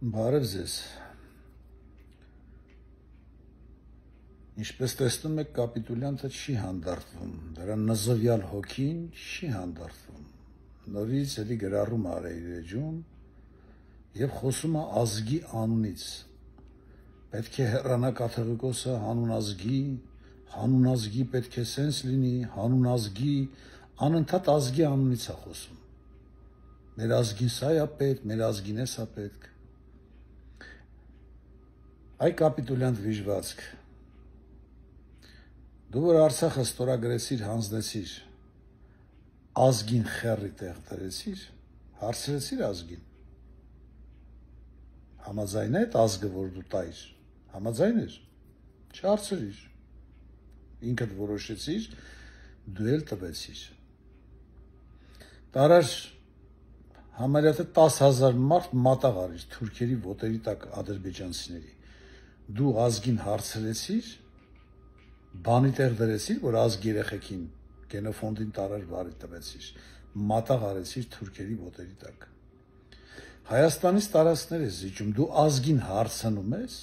Բարև ձեզ։ Ինչպես տեսնում եք, կապիտուլյանտը չի հանդարտվում, դրա նզովյալ հոգին չի հանդարտվում։ Նորից էլի գրառում արի իր էջում եւ խոսում է ազգի անունից։ Պետք է հեռանա կաթողիկոսը հանուն ազգի պետք է սենս լինի, հանուն ազգի, անընդհատ ազգի անունից է խոսում։ Մեր ազգին սա է պետք, մեր ազգին է սա պետք։ Այ կապիտուլյանտ վիժվածք, դու որ Արցախը ստորագրեցիր, հանձնեցիր, ազգին խեռի տեղ դրեցիր, հարցրեցիր ազգին, համաձայն է այդ ազգը, որ դու տայր, համաձայն էր, չհարցրիր, ինքդ որոշեցիր, դու էլ տվեցիր, տարար համարյա 10,000 մարդ մատաղ արիր թուրքերի ոտերի տակ ադրբեջանցիների, դու ազգին հարցրեցիր, բանի տեղ դրեցիր, որ ազգի երեխեքին գենոֆոնդին տարար բարի տվեցիր, մատաղ արեցիր թուրքերի ոտերի տակ։ Հայաստանից տարածքներ ես զիջում, դու ազգին հարցնում ես,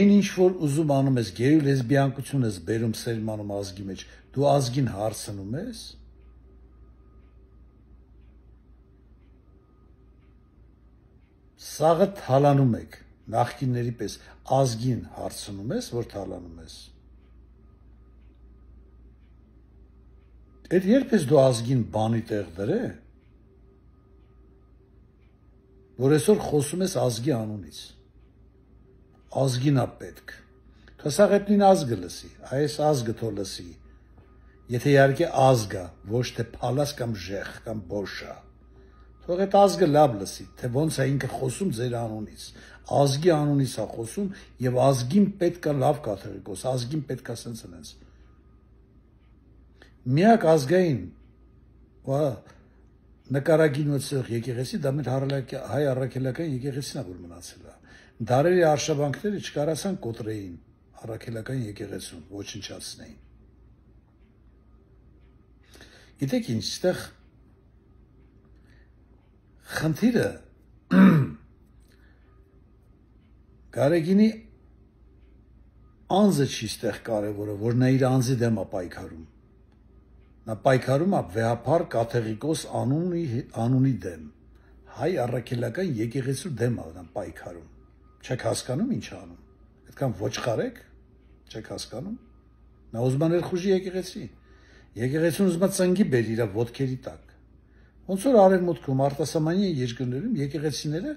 այն ինչ որ ուզում անում ես, գեյ ու լեսբիանկություն ես բերում սերմանում ազգի մեջ, դու ազգին հարցնում ես, սաղը թալանում եք, նախկինների պես ազգին հարցնում ես, որ թալանում ես։ Այդ երբ ես դու ազգին բանի տեղ դրե, որ այսօր խոսում ես ազգի անունից, ազգին է պետք, թոսաղ այդ նույն ազգը լսի, այս ազգը թո լսի, եթե իհարկե ազգը, ոչ թե փալաս կամ ժեխ կամ բոշա, թող այդ ազգը լավ լսի, թե ոնց է ինքը խոսում ձեր անունից, ազգի անունից է խոսում եւ ազգին պետք է լավ կաթողիկոս, ազգին պետք է սենց։ Միակ ազգային նկարագինոցող եկեղեցի դա մեր հայ առաքելական եկեղեցին է, որ մնացել է։ Դարերի արշավանքները չկարացան կոտրեին առաքելական եկեղեցուն, ոչնչացնեին։ Գիտեք ինչ, այստեղ խնդիրը Գարեգինի անձը չի ստեղ կարևորը, որ նա իր անձի դեմ է պայքարում։ Նա պայքարում է վեհապար կաթողիկոս անունի դեմ։ Հայ առաքելական եկեղեցու դեմ է նա պայքարում։ Չեք հասկանում ինչ անում։ Այդքան ոչխար եք, չեք հասկանում։ Նա ուզում է ներխուժի եկեղեցի։ Եկեղեցուն ուզում է ծնգի բերի իր ոտքերի տակ։ Ոնց որ արևմուտքում արտասահմանյան երկրներում եկեղեցիները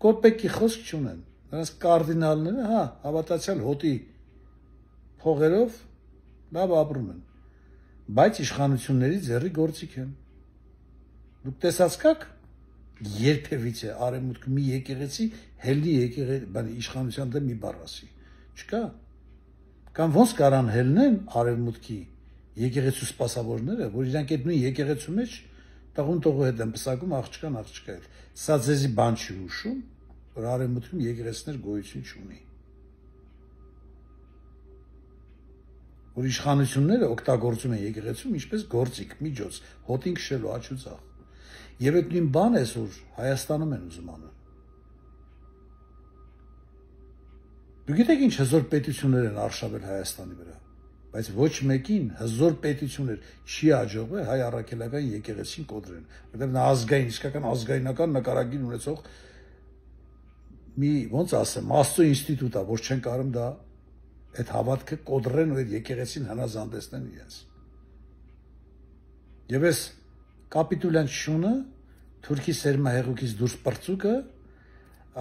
կոպեկի խոսք չունեն։ Նրանց կարդինալները, հավատացյալ հոտի փողերով լավ ապրում են, բայց իշխանությունների ձեռի գործիք են։ Դուք տեսած կաք երբևիցե արևմուտքում մի եկեղեցի հելնի իշխանության դեմ մի բառ ասի, չկա։ Կամ ոնց կարան հելնեն արևմուտքի եկեղեցու սպասավորները, որ իրանք այդ նույն եկեղեցու մեջ տաղուն հետ են պսակում աղջկան աղջկա հետ։ Սա ձեզի բան չի հուշում, որ արևմուտքում եկեղեցիներ գոյություն չունի։ Որ իշխանությունները օգտագործում են եկեղեցում ինչպես գործիք, միջոց, հոտին քշելու աչու ցախ։ Եվ այդ նույն բանը է, որ Հայաստանում են ուզում անել։ Դու գիտեք ինչ հզոր պետություններ են արշավել Հայաստանի վրա, բայց ոչ մեկին հզոր պետություններ չի աջողվել հայ առաքելական եկեղեցին կոտրեն, որտեղ նա ազգային, իսկական ազգայնական նկարագին ունեցող մի, ոնց ասեմ, Աստծո ինստիտուտ է, որ չեն կարող դա այդ հավատքը կոտրեն ու այդ եկեղեցին հնազանդեցնեն իրենց։ Եվ այս կապիտուլյանտ շունը, թուրքի սերմահեղուկից դուրս պրծուկը,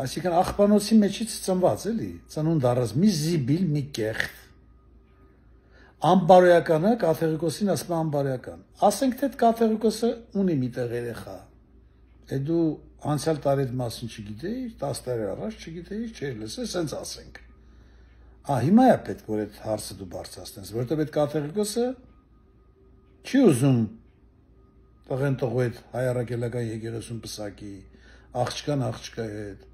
այսինքն աղբանոցի մեջից ծնված էլի, ծնունդ առած մի զիբիլ, մի կեղտ, ամբարոյականը կաթողիկոսին ասում է ամբարոյական։ Ասենք թե կաթողիկոսը ունի մի տեղ երեխա։ Է դու անցյալ տարի այդ մասին չգիտեիր, 10 տարի առաջ չգիտեիր, չէր լսել, սենց ասենք։ Հիմա է պետք որ այդ հարցը դու բարձրացնես, որովհետև այդ կաթողիկոսը չի ուզում տղեն տղու հետ հայ առաքելական եկեղեցուն պսակի, աղջկան աղջկա հետ,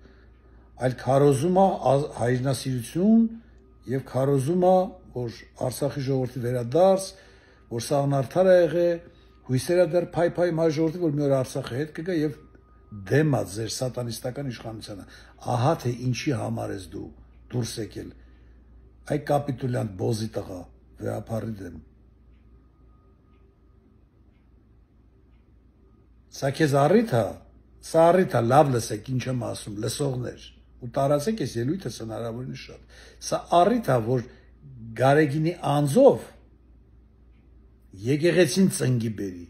այլ քարոզում է հայրենասիրություն եւ քարոզում է, որ Արցախի ժողովրդի վերադարձ, որ սաղն արդար է եղել, հույսերա դեռ փայ մայ ժողովրդի, որ մի օր Արցախը հետ կգա եւ դեմա ձեր սատանիստական իշխանությանը, ահա թե ինչի համար ես դու դուրս եկել այ կապիտուլյանտ բոզի տղա վեհապարի դեմ։ Սա քեզ առիթ է, սա առիթ է, լավ լսեք ինչ եմ ասում, լսողներ, ու տարածեք ես ելույթս հնարավորինս շատ։ Սա առիթ է, որ Գարեգինի անձով եկեղեցին ծնգի բերի,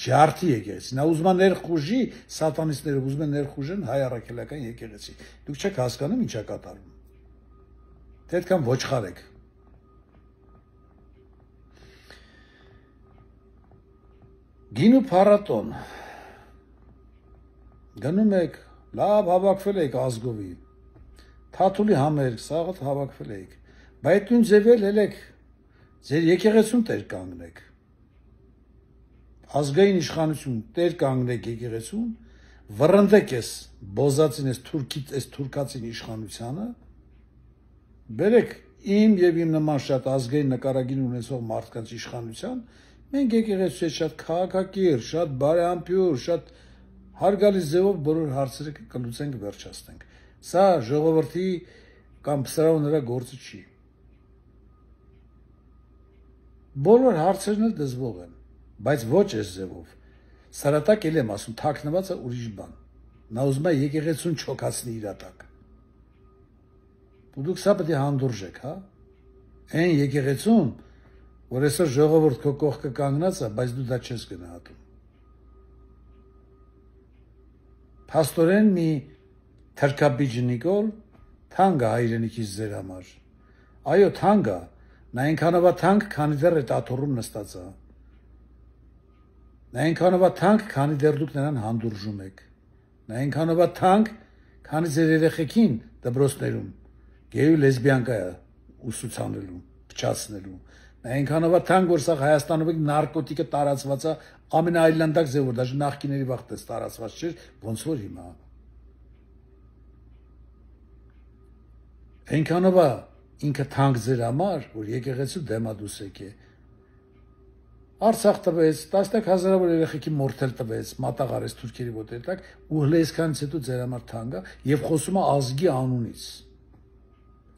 ջարդի եկեղեցի, նա ուզում է ներխուժի, սատանիստները ուզում են ներխուժեն հայ առաքելական եկեղեցի։ Դուք չեք հասկանում ինչ է կատարվում։ Թե այդքան ոչխար եք։ Գինու փառատոն գնում եք, լավ հավաքվել եք ազգովի, Թաթուլի համերգ, սաղը հավաքվել եք, բայց նույն ձևել ելեք, ձեր եկեղեցուն տեր կանգնեք, ազգային իշխանություն տեր կանգնեք եկեղեցուն, վռնդեք ես բոզածին, ես թուրքացին իշխանությանը, բերեք իմ և իմ նման շատ ազգային նկարագին ունեցող մարդկանց իշխանության, մենք եկեղեցու հետ շատ քաղաքակիր, շատ բարեհամբույր, շատ հարգալից ձևով բոլոր հարցերը կլուծենք, վերջացնենք։ Սա ժողովրդի կամ սրա ու նրա գործը չի։ Բոլոր հարցերն էլ դժվար են, բայց ոչ այս ձևով։ Սարատակ էլ եմ ասում, թաքնված է ուրիշ բան։ Նա ուզում է եկեղեցուն չոքացնի իր տակ։ Ու դուք սա պետք է հանդուրժեք, հա։ Այն եկեղեցուն, որ այսօր ժողովուրդ քո կողքը կանգնած է, բայց դու դա չես գնահատում։ Փաստորեն մի թրքաբիջ Նիկոլ թանկ է հայրենիքից ձեր համար։ Այո, թանկ է, նա այնքանով է թանկ, քանի դեռ այդ աթոռում նստած է։ Նա այնքանով է թանկ, քանի դեռ դուք նրան հանդուրժում եք։ Նա այնքանով է թանկ, քանի ձեր երեխեքին դպրոցներում գեյ ու լեսբիանկա է ուսուցանելու, փչացնելու։ Նա այնքանով է թանկ, որ սա Հայաստանում նարկոտիկը տարածված է ամենաայլանդակ ձևով, դաժե նախկիների վաղտես տարածված չէր, ոնց որ հիմա։ Այնքանով է ինքը թանկ ձեր համար, որ եկեղեցու դեմադուս եք է։ Արցախ տվեց, 10,000-ավոր երեխեքի մորթել տվեց, մատաղ արեց թուրքերի ոտերի տակ, ու հլե այսքանից հետո ձեր համար թանկ է եւ խոսում է ազգի անունից։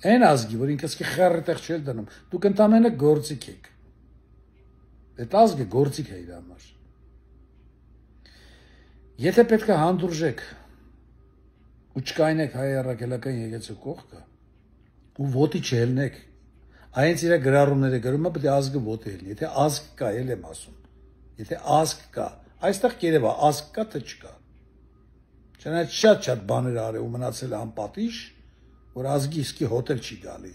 Այն ազգի, որ ինքը սկի խեռը տեղ չէր դնում, դուք ընդամենը գործիք եք։ Այդ ազգը գործիք է իր համար։ Եթե պետք է հանդուրժեք ու չկայնեք հայ առաքելական եկեղեցու կողքը, ու ոտի չելնեք, այնց իր գրառումները գրում է, պետք է ազգը ոտի ելնի, եթե ազգ կա, էլ եմ ասում, եթե ազգ կա, այստեղ կերևա, ազգ կա, թե չկա։ Չնայած շատ բաներ արել ու մնացել անպատիժ, որ ազգի իսկի հոտել չի գալի,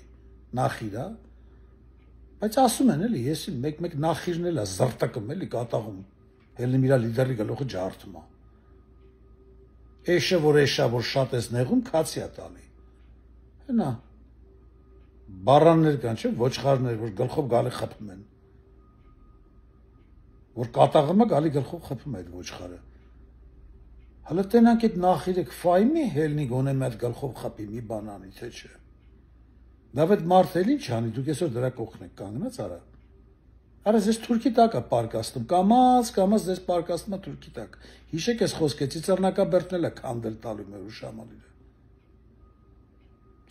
նախիր է, բայց ասում են էլի, ես մեկ նախիրն էլ է, զրտակում էլի կատաղում, հելնում իրա լիդերի գլուխը ջարդում է։ Էշը, որ շատ ես նեղում, քացի է տալի։ Հենա, բառաններ կան, չէ, ոչխարներ, որ գլխով գալի խփում են, որ կատաղում է գալի գլխով խփում է այդ ոչխարը։ Հələ տենանք այդ նախիրը կֆայմի հելնի գոնե մի հատ գլխով խփի, մի բան անի, թե չէ։ Դավեթ մարդ էլ ինչ անի, դուք այսօր դրա կողքն եք կանգնած, արա։ Արա ձեզ թուրքի տակ է պարկաստում, կամաց ձեզ պարկաստում է թուրքի տակ։ Հիշեք այս խոսքը, Ծիծեռնակաբերդն էլ է քանդել տալու մեր ուշամալիրը։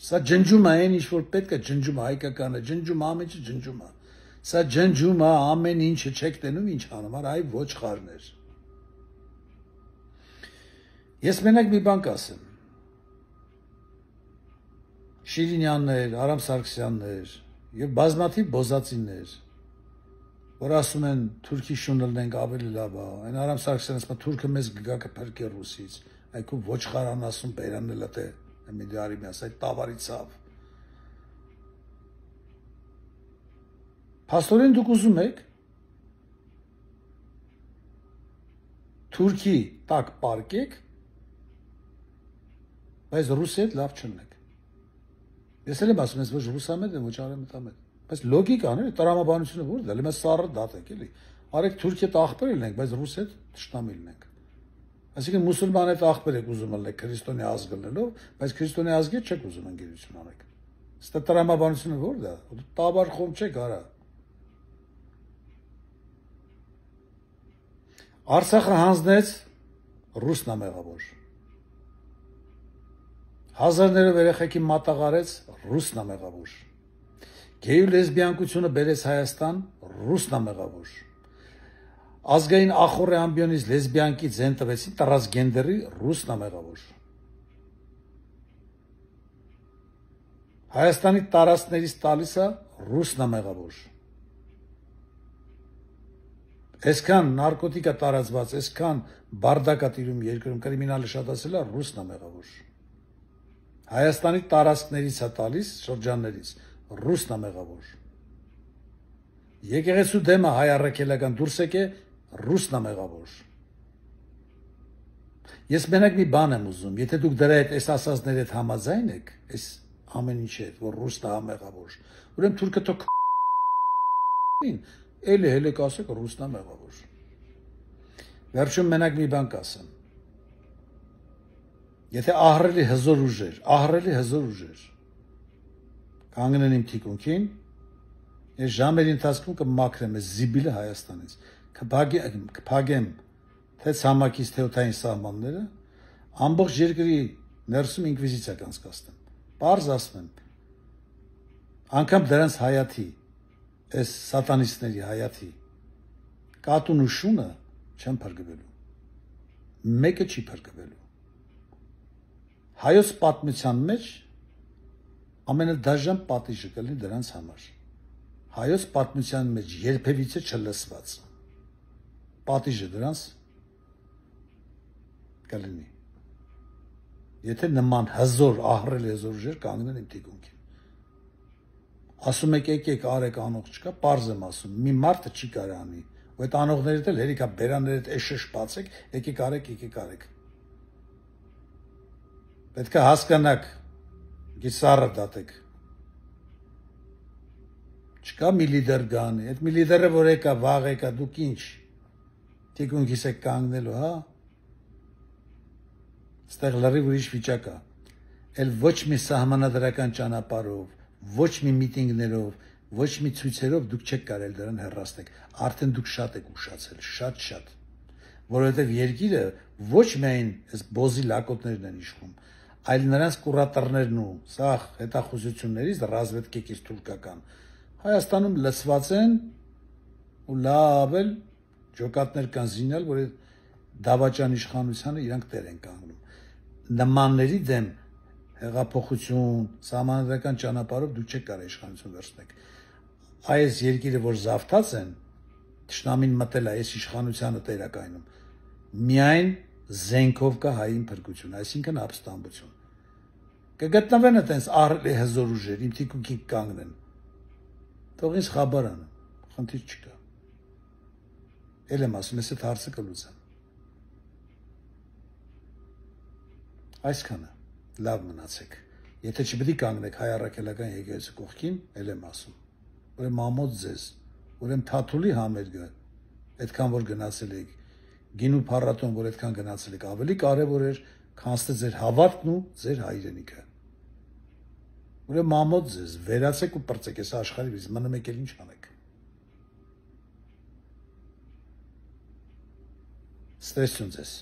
Սա ջնջում է այն ինչ որ պետք է, ջնջում է հայկականը, ջնջում ամեն ինչը ջնջում է։ Սա ջնջում է ամեն ինչը չեք տենում ինչ անում, այ ոչխարներ։ Ես մենակ մի բան կասեմ։ Շիրինյաններ, Արամ Սարգսյաններ եւ բազմաթիվ բոզածիններ, որ ասում են թուրքի շուն լնենք ավելի լավ է, այն Արամ Սարգսյանը ասում է թուրքը մեզ գգա կփրկի ռուսից, այքու ոչխարան ասում բերանել է թե միլիարդի միաս այդ տավարի ցավ։ Փաստորեն դուք ուզում եք Թուրքի տակ պարկեք, բայց ռուսի հետ լավ չնեք։ Ես էլ եմ ասում, ես ոչ ռուսամետ եմ, ոչ արևմտամետ, բայց լոգիկան է, տրամաբանությունը որ դա, լեմա սառը դատեք էլի։ Արեք Թուրքի հետ աղբեր լինենք, բայց ռուս հետ թշնամի լինենք։ Այսինքն մուսուլման հետ աղբեր եք ուզում լինեք քրիստոնյա ազգ լինելով, բայց քրիստոնյա ազգի չեք ուզում ընկերություն անեք։ Ստա տրամաբանությունը որ դա, տաբար խոմ չեք արա։ Արցախը հանձնեց ռուսնամեղավոր։ Հազարներով երեխեքի մատաղարեց ռուսնամեղավոր։ Գեյ ու լեսբիանկությունը բերեց Հայաստան ռուսնամեղավոր։ Ազգային ախորը ամբիոնից լեսբիանկի ձեն տվեցին տրասգենդերի ռուսնամեղավոր։ Հայաստանի տարածքներից տալիս է ռուսնամեղավոր։ Այսքան նարկոտիկա տարածված, այսքան բարդակա տիրում երկրում կրիմինալը շատացել է ռուսնամեղավոր։ Հայաստանի տարածքներից է տալիս շրջաններից ռուսնամեղավոր։ Եկեղեցու դեմը հայ առաքելական դուրս եկե ռուսնամեղավոր։ Ես մենակ մի բան եմ ուզում, եթե դուք դրա հետ այս ասածների հետ համաձայն եք, այս ամեն ինչի հետ, որ ռուսնամեղավոր, ուրեմն թուրքը թող էլի հելը կասեք ռուսնամեղավոր։ Վերջում մենակ մի բան կասեմ։ Եթե ահռելի հզոր ուժեր կանգնեն իմ թիկունքին, ես ժամերի ընթացքում կմաքրեմ այս զիբիլը Հայաստանից, կփակեմ թե ցամաքից թե օդային սահմանները, ամբողջ երկրի ներսում ինկվիզիցիա կանցկացնեմ։ Պարզ ասում եմ, անգամ դրանց հայաթի, այս սատանիստների հայաթի, կատուն ու շունը չեմ փրկվելու, մեկը չի փրկվելու։ Հայոց պատմության մեջ ամենադաժան պատիժը կլինի դրանց համար։ Հայոց պատմության մեջ երբևիցե չլսված պատիժը դրանց կլինի։ Եթե նման հզոր, ահռելի հզոր ուժեր կանգնեն իմ թիկունքին։ Ասում եք եկեք արեք անող չկա, պարզ եմ ասում, մի մարդը չի կարող անի, ու այդ անողներիդ էլ հերիքա բերաններիդ էշշ բացեք, եկեք արեք։ Պետք է հասկանաք, գիսառը դատեք։ Չկա մի լիդեր գանի, այդ մի լիդերը որ եկա, վաղ եկա, դուք ինչ, թիկունքիս եք կանգնելու, հա։ Ստեղ լրիվ ուրիշ վիճակ է, էլ ոչ մի սահմանադրական ճանապարհով, ոչ մի միտինգներով, ոչ մի ցույցերով դուք չեք կարել դրան հեռացնել, արդեն դուք շատ եք ուշացել, շատ, որովհետև երկիրը ոչ միայն այս բոզի լակոտներն են իշխում, այլ նրանց կուրատորներն ու սաղ հետախուզություններից ռազմետկեկից թուրքական Հայաստանում լցված են ու լավ էլ ջոկատներ կան զինյալ, որ դավաճան իշխանությանը իրանք տեր են կանգնում։ Նմանների դեմ հեղափոխություն, սահմանադրական ճանապարհով դուք չեք կարող իշխանություն վերցնեք։ Այս երկիրը, որ զավթած են, թշնամին մտել է այս իշխանությանը տերակայնում, միայն զենքով կա հային փրկություն, այսինքն ապստամբություն։ Կգտնվեն այդպես ահռելի հզոր ուժեր, իմ թիկունքին կանգնեն։ Թող ինձ խաբար անեն, խնդիր չկա։ Էլ եմ ասում, ես այդ հարցը կլուծեմ։ Այսքանը, լավ մնացեք։ Եթե չպետք է կանգնեք հայ առաքելական եկեղեցու կողքին, էլ եմ ասում։ Ուրեմն ամոթ ձեզ, ուրեմն Թաթուլի համերգը, այդքան որ գնացել եք, գինու փառատոն, որ այդքան գնացել եք, ավելի կարևոր էր, քան ձեր հավատքն ու ձեր հայրենիքը։ Ուրեմն ամոթ ձեզ, վերացեք ու պրծեք, այս աշխարհի վիզ մնում եք էլ ինչ անեք։ Ստեսություն ձեզ։